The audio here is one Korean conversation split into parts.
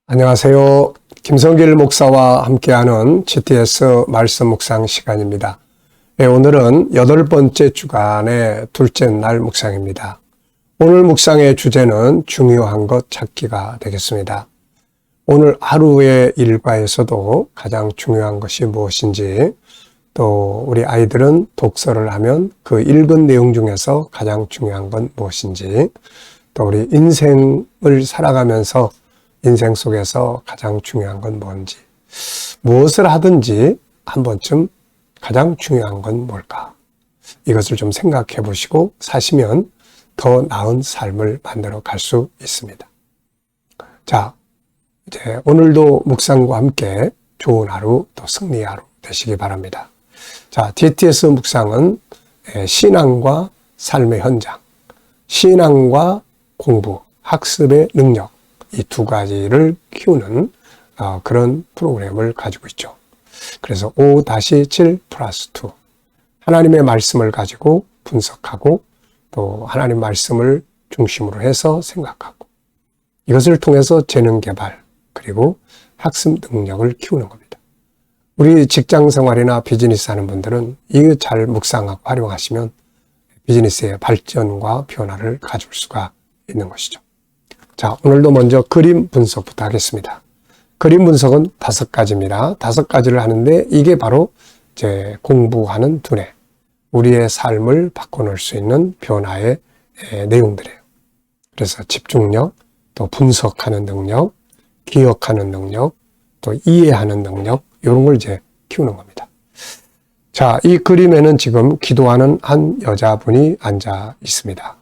안녕하세요. 김성길 목사와 함께하는 GTS 말씀 묵상 시간입니다. 오늘은 8번째 주간의 둘째 날 묵상입니다. 오늘 묵상의 주제는 중요한 것 찾기가 되겠습니다. 오늘 하루의 일과에서도 가장 중요한 것이 무엇인지, 또 우리 아이들은 독서를 하면 그 읽은 내용 중에서 가장 중요한 건 무엇인지, 또 우리 인생을 살아가면서 인생 속에서 가장 중요한 건 뭔지, 무엇을 하든지 한 번쯤 가장 중요한 건 뭘까? 이것을 좀 생각해 보시고 사시면 더 나은 삶을 만들어 갈 수 있습니다. 자, 이제 오늘도 묵상과 함께 좋은 하루, 또 승리의 하루 되시기 바랍니다. 자, GTS 묵상은 신앙과 삶의 현장, 신앙과 공부, 학습의 능력, 이 두 가지를 키우는 그런 프로그램을 가지고 있죠. 그래서 5-7+2 하나님의 말씀을 가지고 분석하고 또 하나님 말씀을 중심으로 해서 생각하고 이것을 통해서 재능 개발 그리고 학습 능력을 키우는 겁니다. 우리 직장 생활이나 비즈니스 하는 분들은 이거 잘 묵상하고 활용하시면 비즈니스의 발전과 변화를 가져올 수가 있는 것이죠. 자, 오늘도 먼저 그림 분석부터 하겠습니다. 그림 분석은 5가지입니다. 5가지를 하는데 이게 바로 이제 공부하는 두뇌, 우리의 삶을 바꿔놓을 수 있는 변화의 내용들이에요. 그래서 집중력, 또 분석하는 능력, 기억하는 능력, 또 이해하는 능력, 이런 걸 이제 키우는 겁니다. 자, 이 그림에는 지금 기도하는 한 여자분이 앉아 있습니다.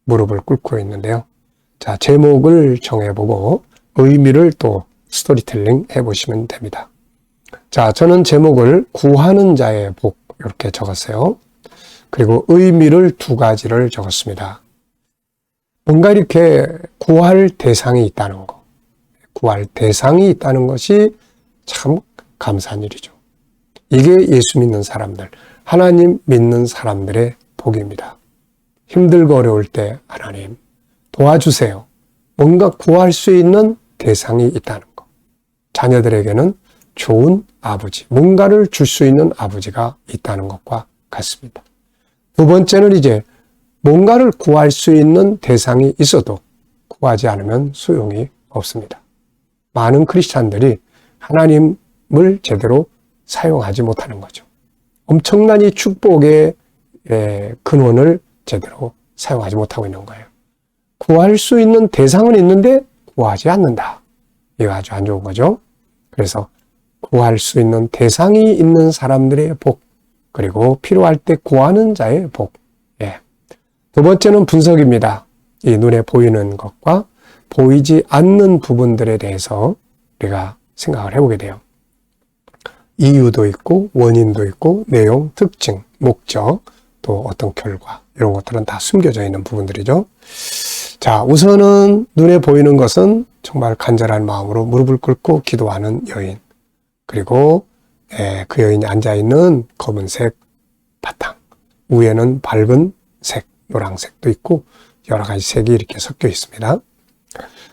무릎을 꿇고 있는데요. 자, 제목을 정해보고 의미를 또 스토리텔링 해보시면 됩니다. 자, 저는 제목을 구하는 자의 복 이렇게 적었어요. 그리고 의미를 2가지를 적었습니다. 뭔가 이렇게 구할 대상이 있다는 거, 구할 대상이 있다는 것이 참 감사한 일이죠. 이게 예수 믿는 사람들, 하나님 믿는 사람들의 복입니다. 힘들고 어려울 때 하나님 도와주세요. 뭔가 구할 수 있는 대상이 있다는 것. 자녀들에게는 좋은 아버지, 뭔가를 줄 수 있는 아버지가 있다는 것과 같습니다. 2번째는 이제 뭔가를 구할 수 있는 대상이 있어도 구하지 않으면 소용이 없습니다. 많은 크리스찬들이 하나님을 제대로 사용하지 못하는 거죠. 엄청난 이 축복의 근원을 제대로 사용하지 못하고 있는 거예요. 구할 수 있는 대상은 있는데 구하지 않는다. 이거 아주 안 좋은 거죠. 그래서 구할 수 있는 대상이 있는 사람들의 복, 그리고 필요할 때 구하는 자의 복. 2번째는 분석입니다. 이 눈에 보이는 것과 보이지 않는 부분들에 대해서 우리가 생각을 해보게 돼요. 이유도 있고 원인도 있고 내용, 특징, 목적, 또 어떤 결과 이런 것들은 다 숨겨져 있는 부분들이죠. 자, 우선은 눈에 보이는 것은 정말 간절한 마음으로 무릎을 꿇고 기도하는 여인, 그리고 그 여인이 앉아있는 검은색 바탕, 위에는 밝은 색, 노란색도 있고 여러 가지 색이 이렇게 섞여 있습니다.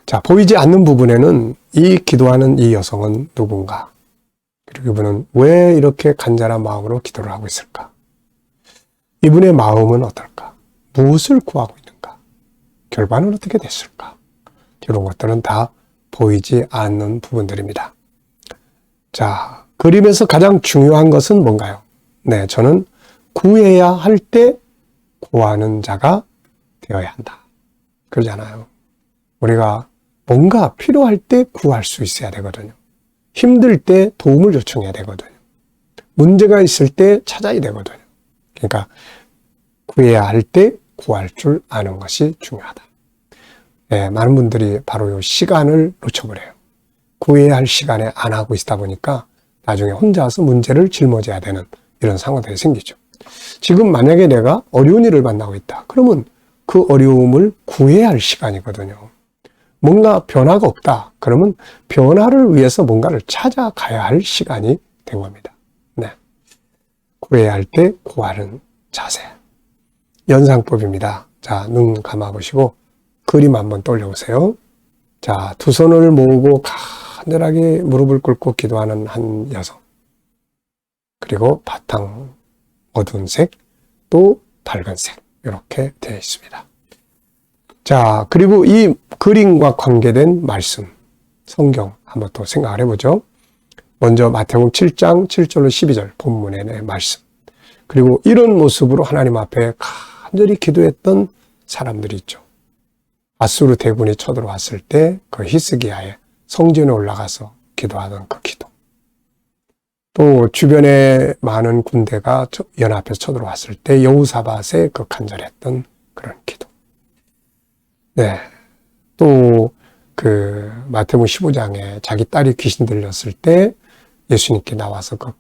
자, 보이지 않는 부분에는 이 기도하는 이 여성은 누군가, 그리고 이분은 왜 이렇게 간절한 마음으로 기도를 하고 있을까? 이분의 마음은 어떨까? 무엇을 구하고 있는가? 결과는 어떻게 됐을까? 이런 것들은 다 보이지 않는 부분들입니다. 자, 그림에서 가장 중요한 것은 뭔가요? 네, 저는 구해야 할 때 구하는 자가 되어야 한다. 그러잖아요. 우리가 뭔가 필요할 때 구할 수 있어야 되거든요. 힘들 때 도움을 요청해야 되거든요. 문제가 있을 때 찾아야 되거든요. 그러니까 구해야 할 때 구할 줄 아는 것이 중요하다. 많은 분들이 바로 이 시간을 놓쳐버려요. 구해야 할 시간에 안 하고 있다 보니까 나중에 혼자서 문제를 짊어져야 되는 이런 상황들이 생기죠. 지금 만약에 내가 어려운 일을 만나고 있다. 그러면 그 어려움을 구해야 할 시간이거든요. 뭔가 변화가 없다. 그러면 변화를 위해서 뭔가를 찾아가야 할 시간이 된 겁니다. 네. 구해야 할 때 구하는 자세. 연상법입니다. 자, 눈 감아보시고 그림 한번 떠올려보세요. 자, 두 손을 모으고 간절하게 무릎을 꿇고 기도하는 한 여성. 그리고 바탕 어두운 색, 또 밝은 색. 이렇게 되어 있습니다. 자, 그리고 이 그림과 관계된 말씀, 성경 한번 또 생각을 해보죠. 먼저 마태복음 7장 7절로 12절 본문의 말씀. 그리고 이런 모습으로 하나님 앞에 간절히 기도했던 사람들이 있죠. 아수르 대군이 쳐들어왔을 때 그 히스기야의 성전에 올라가서 기도하던 그 기도. 또 주변에 많은 군대가 연합해서 쳐들어왔을 때 여호사밧의 그 간절했던 그런 기도. 네. 또 그 마태복음 15장에 자기 딸이 귀신 들렸을 때 예수님께 나와서 그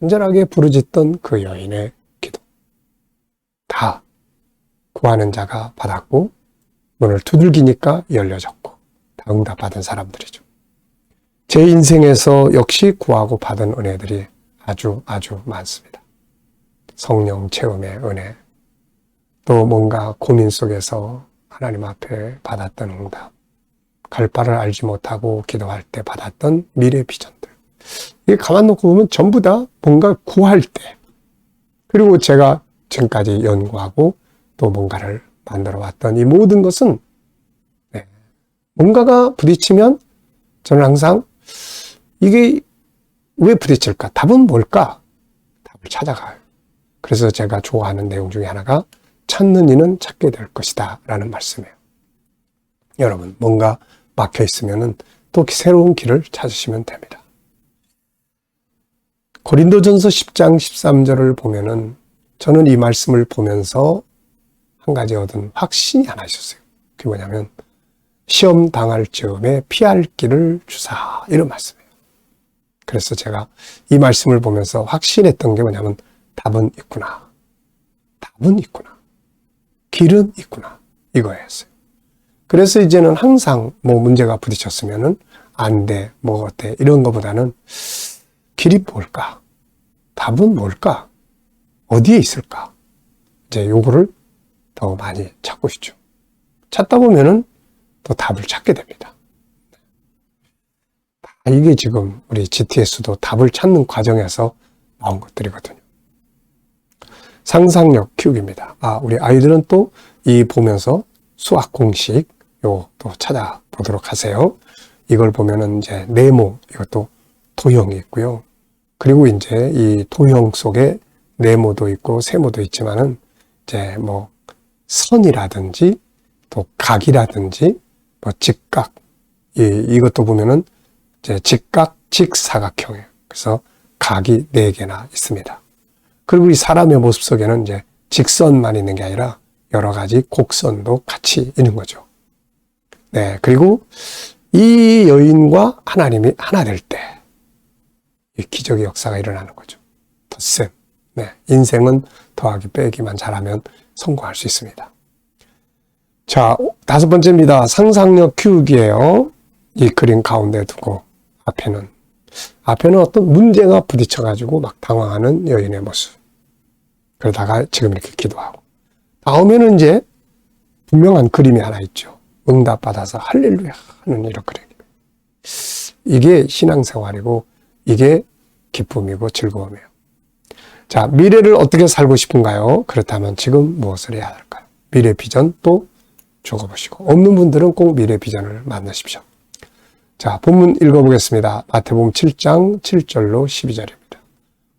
간절하게 부르짖던 그 여인의 기도. 다 구하는 자가 받았고 문을 두들기니까 열려졌고 다 응답받은 사람들이죠. 제 인생에서 역시 구하고 받은 은혜들이 아주 많습니다. 성령 체험의 은혜, 또 뭔가 고민 속에서 하나님 앞에 받았던 응답, 갈 바를 알지 못하고 기도할 때 받았던 미래 비전들. 이게 가만 놓고 보면 전부 다 뭔가 구할 때, 그리고 제가 지금까지 연구하고 또 뭔가를 만들어 왔던 이 모든 것은 뭔가가 부딪히면 저는 항상 이게 왜 부딪힐까? 답은 뭘까? 답을 찾아가요. 그래서 제가 좋아하는 내용 중에 하나가 찾는 이는 찾게 될 것이다 라는 말씀이에요. 여러분, 뭔가 막혀 있으면 또 새로운 길을 찾으시면 됩니다. 고린도전서 10장 13절을 보면은 저는 이 말씀을 보면서 한 가지 얻은 확신이 하나 있었어요. 그게 뭐냐면 시험 당할 즈음에 피할 길을 주사, 이런 말씀이에요. 그래서 제가 이 말씀을 보면서 확신했던 게 뭐냐면 답은 있구나. 답은 있구나. 길은 있구나. 이거였어요. 그래서 이제는 항상 뭐 문제가 부딪혔으면은 안 돼, 뭐 어때, 이런 거보다는 길이 뭘까? 답은 뭘까? 어디에 있을까? 이제 요거를 더 많이 찾고 있죠. 찾다 보면은 또 답을 찾게 됩니다. 이게 지금 우리 GTS도 답을 찾는 과정에서 나온 것들이거든요. 상상력 키우기입니다. 우리 아이들은 또 이 보면서 수학 공식 요 또 찾아보도록 하세요. 이걸 보면은 이제 네모, 이것도 도형이 있고요. 그리고 이제 이 도형 속에 네모도 있고 세모도 있지만은 이제 뭐 선이라든지 또 각이라든지 뭐 직각, 이것도 보면은 이제 직각, 직사각형이에요. 그래서 각이 4개나 있습니다. 그리고 이 사람의 모습 속에는 이제 직선만 있는 게 아니라 여러 가지 곡선도 같이 있는 거죠. 네. 그리고 이 여인과 하나님이 하나 될 때, 이 기적의 역사가 일어나는 거죠. 덧셈. 네. 인생은 더하기 빼기만 잘하면 성공할 수 있습니다. 자, 5번째입니다. 상상력 키우기예요. 이 그림 가운데 두고 앞에는 어떤 문제가 부딪혀가지고 막 당황하는 여인의 모습. 그러다가 지금 이렇게 기도하고. 다음에는 이제 분명한 그림이 하나 있죠. 응답받아서 할렐루야 하는 이런 그림. 이게 신앙생활이고 이게 기쁨이고 즐거움이에요. 자, 미래를 어떻게 살고 싶은가요? 그렇다면 지금 무엇을 해야 할까요? 미래 비전 또 적어보시고, 없는 분들은 꼭 미래 비전을 만드십시오. 자, 본문 읽어보겠습니다. 마태복음 7장 7절로 12절입니다.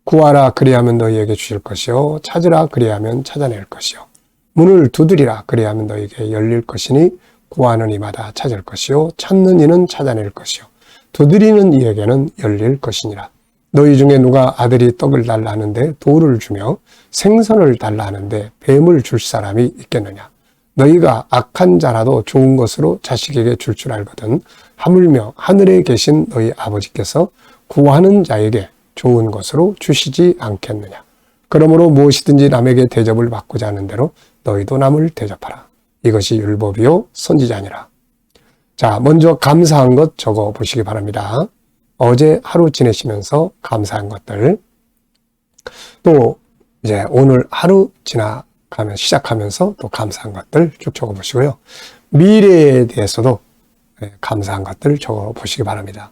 구하라 그리하면 너희에게 주실 것이요 찾으라 그리하면 찾아낼 것이요 문을 두드리라 그리하면 너희에게 열릴 것이니 구하는 이마다 찾을 것이요 찾는 이는 찾아낼 것이요 두드리는 이에게는 열릴 것이니라. 너희 중에 누가 아들이 떡을 달라 하는데 돌을 주며 생선을 달라 하는데 뱀을 줄 사람이 있겠느냐. 너희가 악한 자라도 좋은 것으로 자식에게 줄 줄 알거든 하물며 하늘에 계신 너희 아버지께서 구하는 자에게 좋은 것으로 주시지 않겠느냐. 그러므로 무엇이든지 남에게 대접을 받고자 하는 대로 너희도 남을 대접하라. 이것이 율법이요 선지자니라. 자, 먼저 감사한 것 적어 보시기 바랍니다. 어제 하루 지내시면서 감사한 것들, 또 이제 오늘 하루 시작하면서 또 감사한 것들 쭉 적어 보시고요. 미래에 대해서도 감사한 것들 적어 보시기 바랍니다.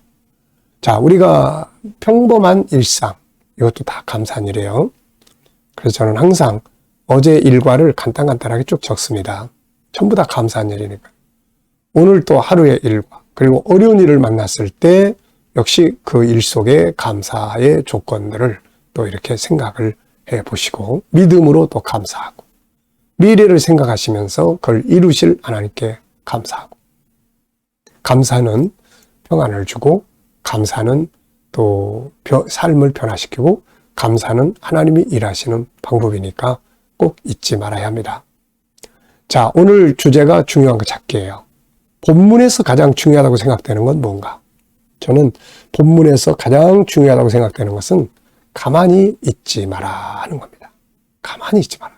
자, 우리가 평범한 일상, 이것도 다 감사한 일이에요. 그래서 저는 항상 어제 일과를 간단하게 쭉 적습니다. 전부 다 감사한 일이니까. 오늘 또 하루의 일과, 그리고 어려운 일을 만났을 때 역시 그 일 속에 감사의 조건들을 또 이렇게 생각을 해 보시고, 믿음으로 또 감사하고, 미래를 생각하시면서 그걸 이루실 하나님께 감사하고, 감사는 평안을 주고, 감사는 또 삶을 변화시키고, 감사는 하나님이 일하시는 방법이니까 꼭 잊지 말아야 합니다. 자, 오늘 주제가 중요한 거 찾기예요. 본문에서 가장 중요하다고 생각되는 건 뭔가? 저는 본문에서 가장 중요하다고 생각되는 것은 가만히 있지 마라 하는 겁니다. 가만히 있지 마라.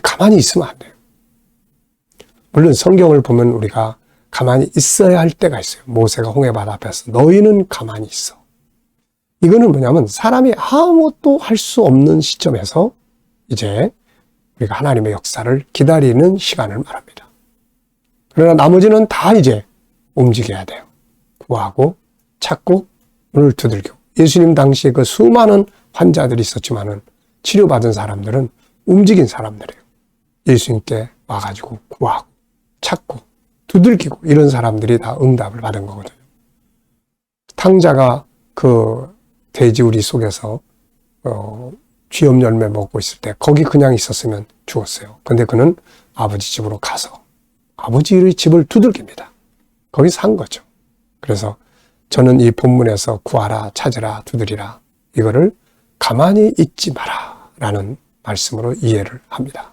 가만히 있으면 안 돼요. 물론 성경을 보면 우리가 가만히 있어야 할 때가 있어요. 모세가 홍해바다 앞에서 너희는 가만히 있어. 이거는 뭐냐면 사람이 아무것도 할 수 없는 시점에서 이제 우리가 하나님의 역사를 기다리는 시간을 말합니다. 그러나 나머지는 다 이제 움직여야 돼요. 구하고 찾고 문을 두들기고. 예수님 당시에 그 수많은 환자들이 있었지만은 치료받은 사람들은 움직인 사람들이에요. 예수님께 와가지고 구하고 찾고 두들기고 이런 사람들이 다 응답을 받은 거거든요. 탕자가 그 돼지우리 속에서 쥐염 열매 먹고 있을 때 거기 그냥 있었으면 죽었어요. 근데 그는 아버지 집으로 가서 아버지의 집을 두들깁니다. 거기 산 거죠. 그래서 저는 이 본문에서 구하라, 찾으라, 두드리라 이거를 가만히 있지 마라 라는 말씀으로 이해를 합니다.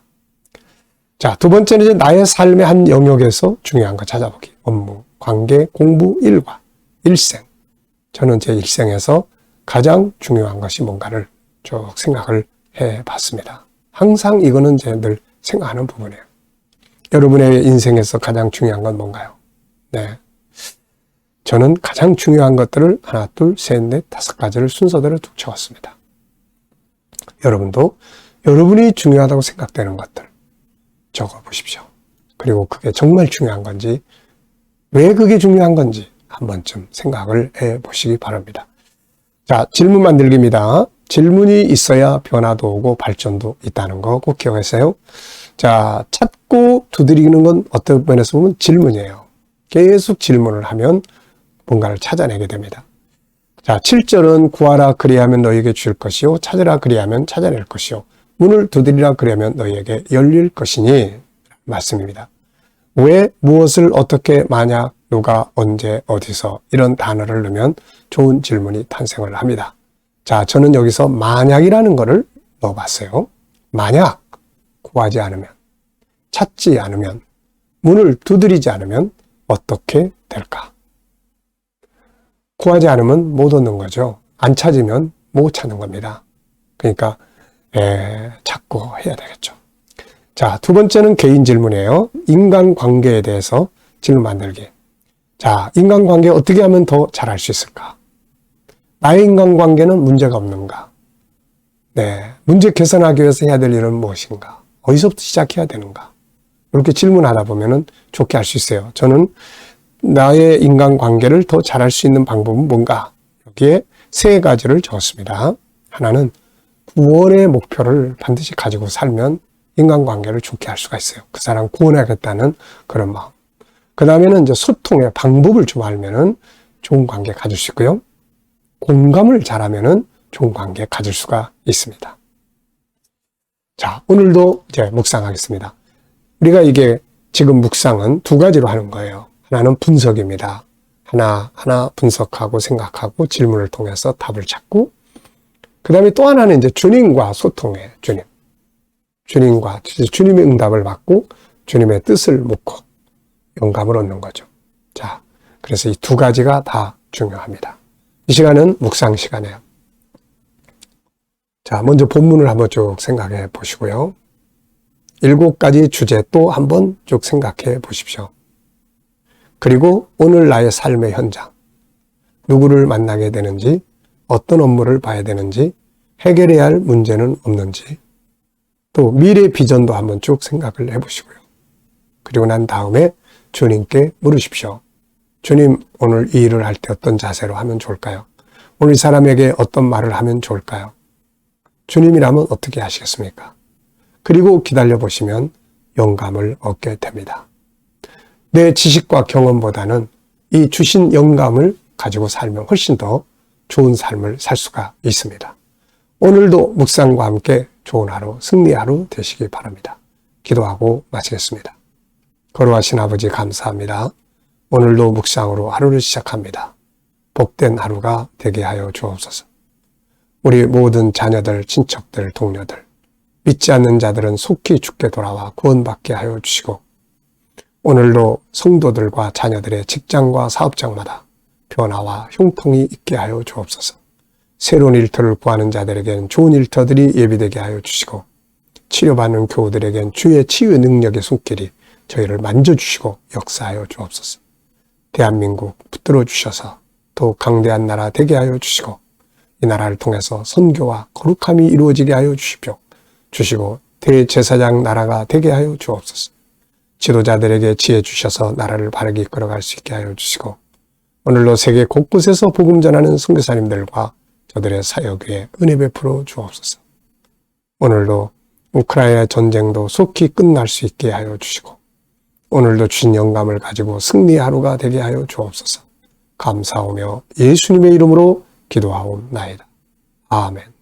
자, 두 번째는 이제 나의 삶의 한 영역에서 중요한 거 찾아보기. 업무, 관계, 공부, 일과, 일생. 저는 제 일생에서 가장 중요한 것이 뭔가를 쭉 생각을 해봤습니다. 항상 이거는 제가 늘 생각하는 부분이에요. 여러분의 인생에서 가장 중요한 건 뭔가요? 네. 저는 가장 중요한 것들을 하나, 둘, 셋, 넷, 다섯 가지를 순서대로 쭉 적었습니다. 여러분도 여러분이 중요하다고 생각되는 것들 적어보십시오. 그리고 그게 정말 중요한 건지, 왜 그게 중요한 건지 한 번쯤 생각을 해보시기 바랍니다. 자, 질문 만들기입니다. 질문이 있어야 변화도 오고 발전도 있다는 거 꼭 기억하세요. 자, 찾고 두드리는 건 어떤 면에서 보면 질문이에요. 계속 질문을 하면 뭔가를 찾아내게 됩니다. 자, 7절은 구하라 그리하면 너희에게 줄 것이요 찾으라 그리하면 찾아낼 것이요 문을 두드리라 그리하면 너희에게 열릴 것이니 말씀입니다. 왜, 무엇을, 어떻게, 만약, 누가, 언제, 어디서 이런 단어를 넣으면 좋은 질문이 탄생을 합니다. 자, 저는 여기서 만약이라는 거를 넣어봤어요. 만약 구하지 않으면, 찾지 않으면, 문을 두드리지 않으면 어떻게 될까? 구하지 않으면 못 얻는 거죠. 안 찾으면 못 찾는 겁니다. 그러니까 찾고 해야 되겠죠. 자, 두 번째는 개인 질문이에요. 인간관계에 대해서 질문 만들기. 자, 인간관계 어떻게 하면 더 잘할 수 있을까? 나의 인간관계는 문제가 없는가? 네, 문제 개선하기 위해서 해야 될 일은 무엇인가? 어디서부터 시작해야 되는가? 이렇게 질문하다 보면은 좋게 할 수 있어요. 저는 나의 인간관계를 더 잘할 수 있는 방법은 뭔가? 여기에 세 가지를 적었습니다. 하나는 구원의 목표를 반드시 가지고 살면 인간관계를 좋게 할 수가 있어요. 그 사람 구원하겠다는 그런 마음. 그 다음에는 이제 소통의 방법을 좀 알면은 좋은 관계 가질 수 있고요. 공감을 잘하면은 좋은 관계 가질 수가 있습니다. 자, 오늘도 이제 묵상하겠습니다. 우리가 이게 지금 묵상은 두 가지로 하는 거예요. 하나는 분석입니다. 하나하나 분석하고 생각하고 질문을 통해서 답을 찾고, 그 다음에 또 하나는 이제 주님과 소통해, 주님과 주님의 응답을 받고 주님의 뜻을 묻고 영감을 얻는 거죠. 자, 그래서 이 두 가지가 다 중요합니다. 이 시간은 묵상 시간이에요. 자, 먼저 본문을 한번 쭉 생각해 보시고요. 7가지 주제 또 한번 쭉 생각해 보십시오. 그리고 오늘 나의 삶의 현장, 누구를 만나게 되는지, 어떤 업무를 봐야 되는지, 해결해야 할 문제는 없는지, 또 미래 비전도 한번 쭉 생각을 해보시고요. 그리고 난 다음에 주님께 물으십시오. 주님, 오늘 이 일을 할 때 어떤 자세로 하면 좋을까요? 오늘 이 사람에게 어떤 말을 하면 좋을까요? 주님이라면 어떻게 하시겠습니까? 그리고 기다려 보시면 영감을 얻게 됩니다. 내 지식과 경험보다는 이 주신 영감을 가지고 살면 훨씬 더 좋은 삶을 살 수가 있습니다. 오늘도 묵상과 함께 좋은 하루, 승리 하루 되시기 바랍니다. 기도하고 마치겠습니다. 거룩하신 아버지 감사합니다. 오늘도 묵상으로 하루를 시작합니다. 복된 하루가 되게 하여 주옵소서. 우리 모든 자녀들, 친척들, 동료들, 믿지 않는 자들은 속히 죽게 돌아와 구원받게 하여 주시고, 오늘도 성도들과 자녀들의 직장과 사업장마다 변화와 형통이 있게 하여 주옵소서. 새로운 일터를 구하는 자들에겐 좋은 일터들이 예비되게 하여 주시고, 치료받는 교우들에겐 주의 치유의 능력의 손길이 저희를 만져주시고 역사하여 주옵소서. 대한민국 붙들어 주셔서 더욱 강대한 나라 되게 하여 주시고, 이 나라를 통해서 선교와 거룩함이 이루어지게 하여 주시고 대제사장 나라가 되게 하여 주옵소서. 지도자들에게 지혜 주셔서 나라를 바르게 이끌어갈 수 있게 하여 주시고, 오늘도 세계 곳곳에서 복음 전하는 선교사님들과 저들의 사역 위에 은혜 베풀어 주옵소서. 오늘도 우크라이나 전쟁도 속히 끝날 수 있게 하여 주시고, 오늘도 주신 영감을 가지고 승리의 하루가 되게 하여 주옵소서. 감사하며 예수님의 이름으로 기도하옵나이다. 아멘.